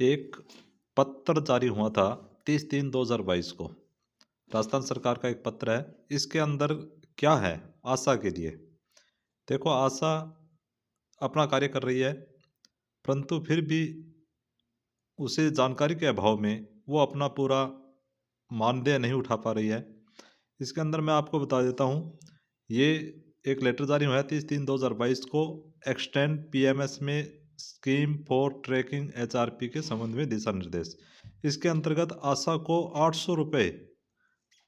एक पत्र जारी हुआ था 30/3/2022 को। राजस्थान सरकार का एक पत्र है। इसके अंदर क्या है आशा के लिए? देखो, आशा अपना कार्य कर रही है, परंतु फिर भी उसे जानकारी के अभाव में वो अपना पूरा मानदेय नहीं उठा पा रही है। इसके अंदर मैं आपको बता देता हूँ, ये एक लेटर जारी हुआ है 30/3/2022 को एक्सटेंड पीएमएस में स्कीम फॉर ट्रैकिंग एचआरपी के संबंध में दिशा निर्देश। इसके अंतर्गत आशा को 800 रुपये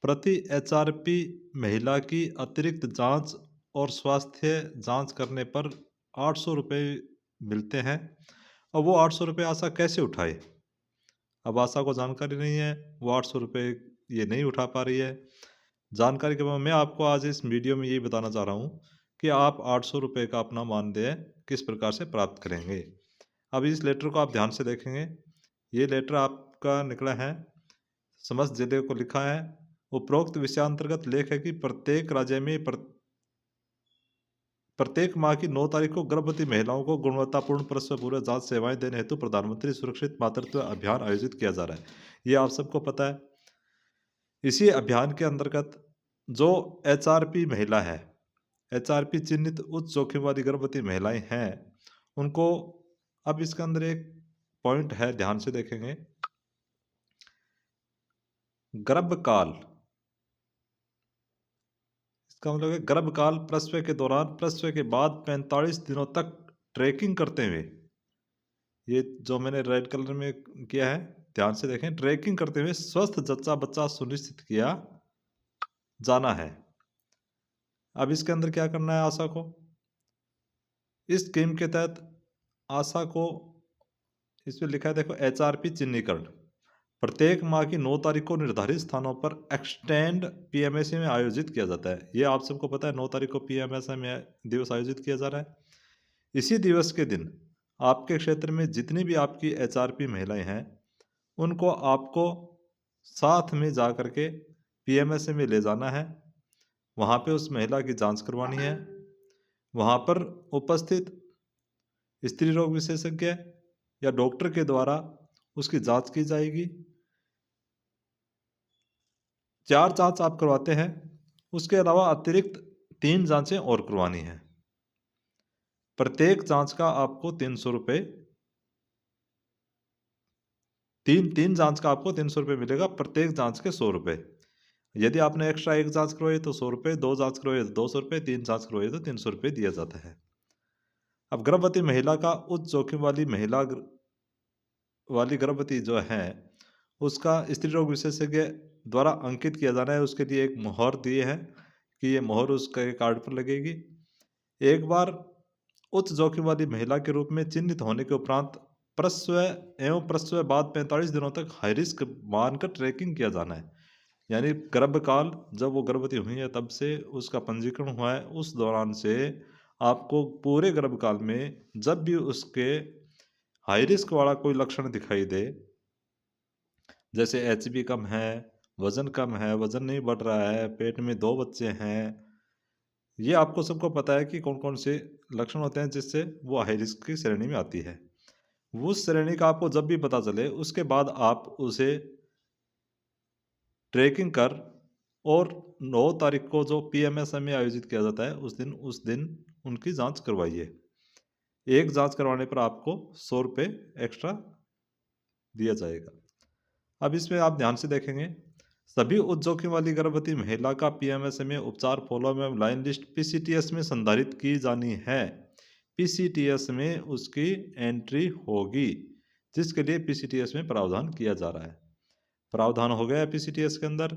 प्रति एचआरपी महिला की अतिरिक्त जांच और स्वास्थ्य जांच करने पर 800 रुपये मिलते हैं। और वो 800 रुपये आशा कैसे उठाए? अब आशा को जानकारी नहीं है, वो 800 रुपये ये नहीं उठा पा रही है। जानकारी के बाद मैं आपको आज इस वीडियो में यही बताना चाह रहा हूँ कि आप 800 रुपये का अपना मानदेय किस प्रकार से प्राप्त करेंगे। अब इस लेटर को आप ध्यान से देखेंगे। ये लेटर आपका निकला है, समस्त जिले को लिखा है। उपरोक्त विषयांतर्गत लेख है कि प्रत्येक राज्य में प्रत्येक माह की 9 तारीख को गर्भवती महिलाओं को गुणवत्तापूर्ण प्रसव पूर्व जांच सेवाएं देने हेतु प्रधानमंत्री सुरक्षित मातृत्व अभियान आयोजित किया जा रहा है। ये आप सबको पता है। इसी अभियान के अंतर्गत जो एचआरपी महिला है, एचआरपी चिन्हित उच्च जोखिम वाली गर्भवती महिलाएं हैं, उनको अब इसके अंदर एक पॉइंट है, ध्यान से देखेंगे। गर्भकाल, इसका मतलब है गर्भकाल प्रसव के दौरान, प्रसव के बाद 45 दिनों तक ट्रैकिंग करते हुए, ये जो मैंने रेड कलर में किया है, ध्यान से देखें, ट्रैकिंग करते हुए स्वस्थ जच्चा बच्चा सुनिश्चित किया जाना है। अब इसके अंदर क्या करना है आशा को? इस स्कीम के तहत आशा को, इसमें लिखा है देखो, एचआरपी चिन्हीकरण प्रत्येक माह की 9 तारीख को निर्धारित स्थानों पर एक्सटेंड पीएमएसए में आयोजित किया जाता है। ये आप सबको पता है, 9 तारीख को पीएमएसए में दिवस आयोजित किया जा रहा है। इसी दिवस के दिन आपके क्षेत्र में जितनी भी आपकी एचआरपी महिलाएं हैं, उनको आपको साथ में जा करके पीएमएसए में ले जाना है। वहाँ पे उस महिला की जांच करवानी है। वहाँ पर उपस्थित स्त्री रोग विशेषज्ञ या डॉक्टर के द्वारा उसकी जांच की जाएगी। 4 जांच आप करवाते हैं, उसके अलावा अतिरिक्त 3 जांचें और करवानी है। प्रत्येक जांच का आपको 300 रुपये, तीन जांच का आपको 300 रुपये मिलेगा, प्रत्येक जांच के 100 रुपये। यदि आपने एक्स्ट्रा एक जांच करवाई तो 100 रुपये, 2 जांच करवाई तो 200 रुपये, 3 जांच करवाई तो 300 रुपये दिया जाता है। अब गर्भवती महिला का उच्च जोखिम वाली गर्भवती जो है, उसका स्त्री रोग विशेषज्ञ द्वारा अंकित किया जाना है। उसके लिए एक मोहर दिए है कि ये मोहर उसके कार्ड पर लगेगी। एक बार उच्च जोखिम वाली महिला के रूप में चिन्हित होने के उपरांत प्रसव एवं प्रसव बाद 45 दिनों तक हाई रिस्क मानकर ट्रैकिंग किया जाना है। यानी गर्भकाल, जब वो गर्भवती हुई है तब से उसका पंजीकरण हुआ है, उस दौरान से आपको पूरे गर्भकाल में जब भी उसके हाई रिस्क वाला कोई लक्षण दिखाई दे, जैसे एचबी कम है, वजन कम है, वजन नहीं बढ़ रहा है, पेट में 2 बच्चे हैं, ये आपको सबको पता है कि कौन कौन से लक्षण होते हैं जिससे वो हाई रिस्क की श्रेणी में आती है। उस श्रेणी का आपको जब भी पता चले, उसके बाद आप उसे ट्रैकिंग कर और 9 तारीख को जो पीएमएसएमए आयोजित किया जाता है, उस दिन उनकी जांच करवाइए। एक जांच करवाने पर आपको 100 रुपये एक्स्ट्रा दिया जाएगा। अब इसमें आप ध्यान से देखेंगे, सभी उच्च जोखिम वाली गर्भवती महिला का पीएमएसएमए उपचार फॉलो में लाइन लिस्ट पीसीटीएस में संधारित की जानी है। पीसीटीएस में उसकी एंट्री होगी, जिसके लिए पीसीटीएस में प्रावधान किया जा रहा है। प्रावधान हो गया है पीसीटीएस के अंदर।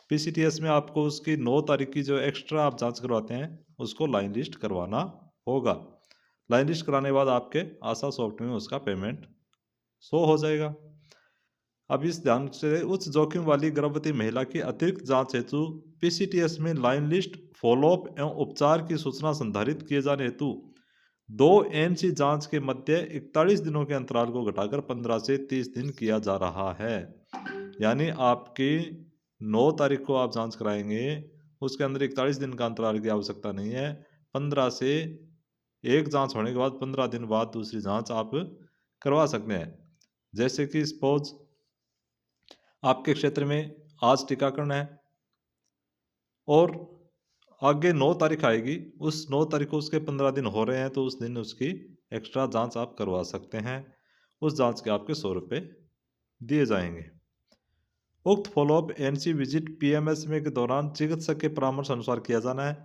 पीसीटीएस में आपको उसकी 9 तारीख की जो एक्स्ट्रा आप जांच करवाते हैं, उसको लाइन लिस्ट करवाना होगा। लाइन लिस्ट कराने के बाद आपके आशा सॉफ्ट में उसका पेमेंट शो हो जाएगा। अब इस ध्यान से, उच्च जोखिम वाली गर्भवती महिला की अतिरिक्त जांच हेतु पीसीटीएस में लाइन लिस्ट, फॉलोअप एवं उपचार की सूचना संधारित किए जाने हेतु 2 एनसी जांच के मध्य 41 दिनों के अंतराल को घटाकर 15 से 30 दिन किया जा रहा है। यानी आपकी 9 तारीख को आप जांच कराएंगे, उसके अंदर 41 दिन का अंतराल की आवश्यकता नहीं है। 15 से, एक जांच होने के बाद 15 दिन बाद दूसरी जांच आप करवा सकते हैं। जैसे कि सपोज आपके क्षेत्र में आज टीकाकरण है और आगे 9 तारीख आएगी, उस 9 तारीख को उसके 15 दिन हो रहे हैं, तो उस दिन उसकी एक्स्ट्रा जांच आप करवा सकते हैं। उस जांच के आपके 100 रुपये दिए जाएंगे। उक्त फॉलोअप एनसी विजिट पीएमएसएमए के दौरान चिकित्सक के परामर्श अनुसार किया जाना है।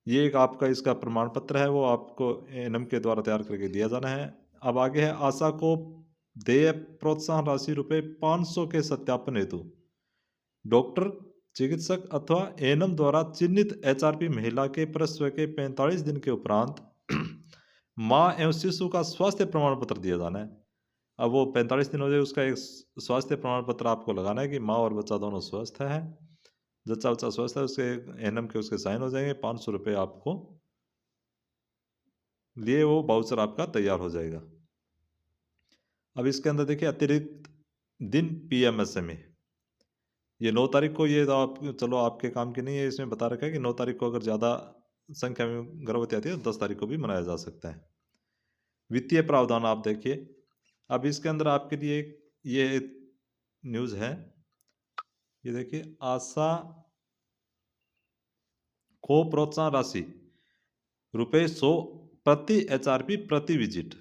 ये एक आपका इसका प्रमाण पत्र है, वो आपको एएनएम के द्वारा तैयार करके दिया जाना है। अब आगे है आशा को देय प्रोत्साहन राशि रुपये 500 के सत्यापन हेतु डॉक्टर, चिकित्सक अथवा एएनएम द्वारा चिन्हित एचआरपी महिला के प्रसव के 45 दिन के उपरांत मां एवं शिशु का स्वास्थ्य प्रमाण पत्र दिया जाना है। अब वो 45 दिन हो जाए, उसका एक स्वास्थ्य प्रमाण पत्र आपको लगाना है कि माँ और बच्चा दोनों स्वस्थ है। जच्चा बच्चा स्वस्थ है, उसके एएनएम के उसके साइन हो जाएंगे। 500 रुपये आपको लिए वो वाउचर आपका तैयार हो जाएगा। अब इसके अंदर देखिए अतिरिक्त दिन पीएमएसएमए, ये 9 तारीख को, ये तो आप चलो आपके काम की नहीं है, इसमें बता रखा है कि 9 तारीख को अगर ज़्यादा संख्या में गर्भवती आती है तो 10 तारीख को भी मनाया जा सकता है। वित्तीय प्रावधान आप देखिए, अब इसके अंदर आपके लिए ये न्यूज़ है, ये देखिए आशा को प्रोत्साहन राशि रुपये 100 प्रति एचआरपी प्रति विजिट,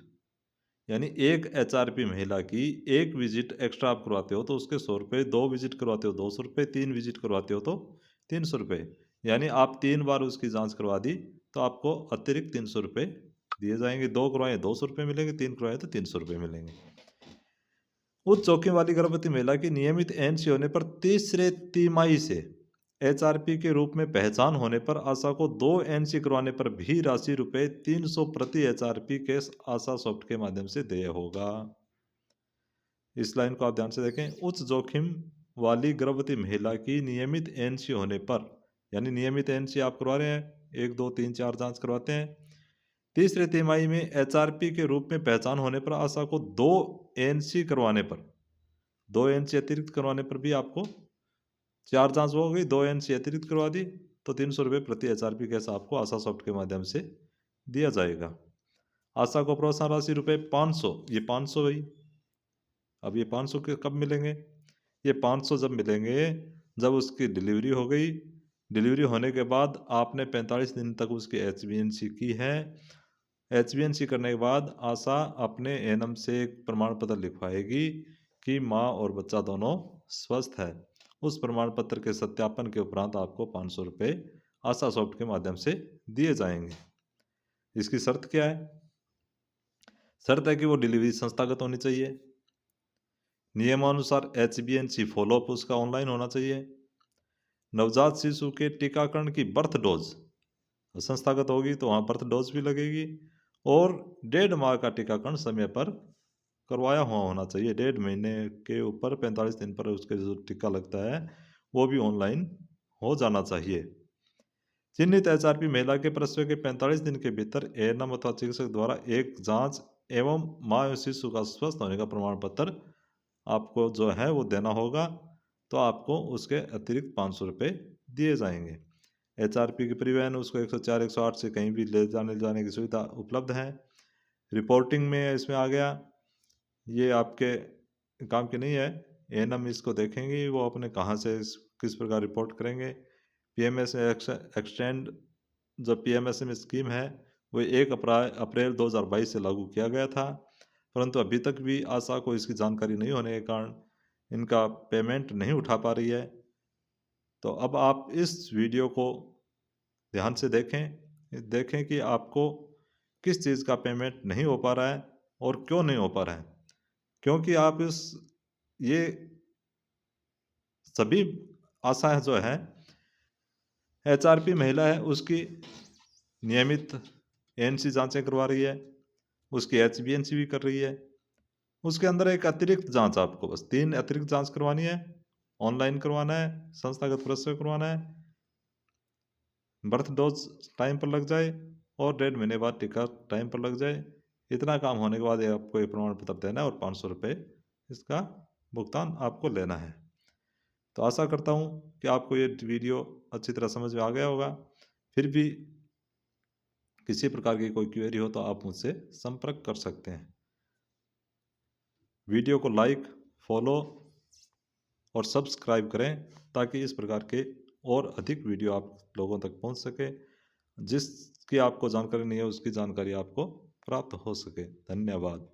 यानी एक एचआरपी महिला की एक विजिट एक्स्ट्रा आप करवाते हो तो उसके 100 रुपये, 2 विजिट करवाते हो 200 रुपये, 3 विजिट करवाते हो तो 300 रुपये, यानी आप 3 बार उसकी जांच करवा दी तो आपको अतिरिक्त 300 रुपये दिए जाएंगे। 2 करवाएं 200 रुपये मिलेंगे, 3 करवाएं तो 300 रुपये मिलेंगे। उच्च जोखिम वाली गर्भवती महिला की नियमित एनसी होने पर तीसरे तिमाही से एचआरपी के रूप में पहचान होने पर आशा को 2 एनसी करवाने पर भी राशि रुपये 300 प्रति एचआरपी के आशा सॉफ्ट के माध्यम से देय होगा। इस लाइन को आप ध्यान से देखें। उच्च जोखिम वाली गर्भवती महिला की नियमित एनसी होने पर, यानी नियमित एनसी आप करवा रहे हैं, 1 2 3 4 जांच करवाते हैं, तीसरे तिमाही में एचआरपी के रूप में पहचान होने पर आशा को 2 एनसी करवाने पर, 2 एनसी अतिरिक्त करवाने पर भी आपको 4 जांच हो गई, 2 एनसी अतिरिक्त करवा दी तो 300 रुपये प्रति एचआरपी कैसा आपको आशा सॉफ्ट के माध्यम से दिया जाएगा। आशा को प्रोत्साहन राशि रुपये 500, ये 500 हुई। अब ये 500 के कब मिलेंगे? ये 500 जब मिलेंगे जब उसकी डिलीवरी हो गई, डिलीवरी होने के बाद आपने 45 दिन तक उसकी एचबीएनसी की है। एचबीएनसी करने के बाद आशा अपने एएनएम से एक प्रमाण पत्र लिखवाएगी कि माँ और बच्चा दोनों स्वस्थ है। उस प्रमाण पत्र के सत्यापन के उपरांत आपको 500 रुपये आशा सॉफ्ट के माध्यम से दिए जाएंगे। इसकी शर्त क्या है? शर्त है कि वो डिलीवरी संस्थागत होनी चाहिए, नियमानुसार एचबीएनसी फॉलोअप उसका ऑनलाइन होना चाहिए, नवजात शिशु के टीकाकरण की बर्थ डोज संस्थागत होगी तो वहाँ बर्थ डोज भी लगेगी, और 1.5 माह का टीकाकरण समय पर करवाया हुआ होना चाहिए। 1.5 महीने के ऊपर 45 दिन पर उसके जो टीका लगता है वो भी ऑनलाइन हो जाना चाहिए। चिन्हित एचआरपी महिला के प्रसव के 45 दिन के भीतर एएनएम अथवा चिकित्सक द्वारा एक जांच एवं माँ एवं शिशु का स्वस्थ होने का प्रमाण पत्र आपको जो है वो देना होगा, तो आपको उसके अतिरिक्त 500 रुपये दिए जाएंगे। एचआरपी की परिवहन उसको 104 108 से कहीं भी ले जाने की सुविधा उपलब्ध है। रिपोर्टिंग में इसमें आ गया, ये आपके काम की नहीं है, एएनएम इसको देखेंगे वो अपने कहाँ से किस प्रकार रिपोर्ट करेंगे। पीएमएस एक्सटेंड जो पीएमएसएम स्कीम है वो 1 अप्रैल 2022 से लागू किया गया था, परंतु अभी तक भी आशा को इसकी जानकारी नहीं होने के कारण इनका पेमेंट नहीं उठा पा रही है। तो अब आप इस वीडियो को ध्यान से देखें कि आपको किस चीज़ का पेमेंट नहीं हो पा रहा है और क्यों नहीं हो पा रहा है। क्योंकि आप ये सभी आशाएं जो है एचआरपी महिला है उसकी नियमित एएनसी जांचें करवा रही है, उसकी एचबीएनसी भी कर रही है, उसके अंदर एक अतिरिक्त जांच आपको बस 3 अतिरिक्त जांच करवानी है, ऑनलाइन करवाना है, संस्थागत प्रसव करवाना है, बर्थ डोज टाइम पर लग जाए और 1.5 महीने बाद टीका टाइम पर लग जाए। इतना काम होने के बाद ये आपको ये प्रमाण पत्र देना है और 500 रुपये इसका भुगतान आपको लेना है। तो आशा करता हूँ कि आपको ये वीडियो अच्छी तरह समझ में आ गया होगा। फिर भी किसी प्रकार की कोई क्वेरी हो तो आप मुझसे संपर्क कर सकते हैं। वीडियो को लाइक, फॉलो और सब्सक्राइब करें ताकि इस प्रकार के और अधिक वीडियो आप लोगों तक पहुंच सके। जिसकी आपको जानकारी नहीं है उसकी जानकारी आपको प्राप्त हो सके। धन्यवाद।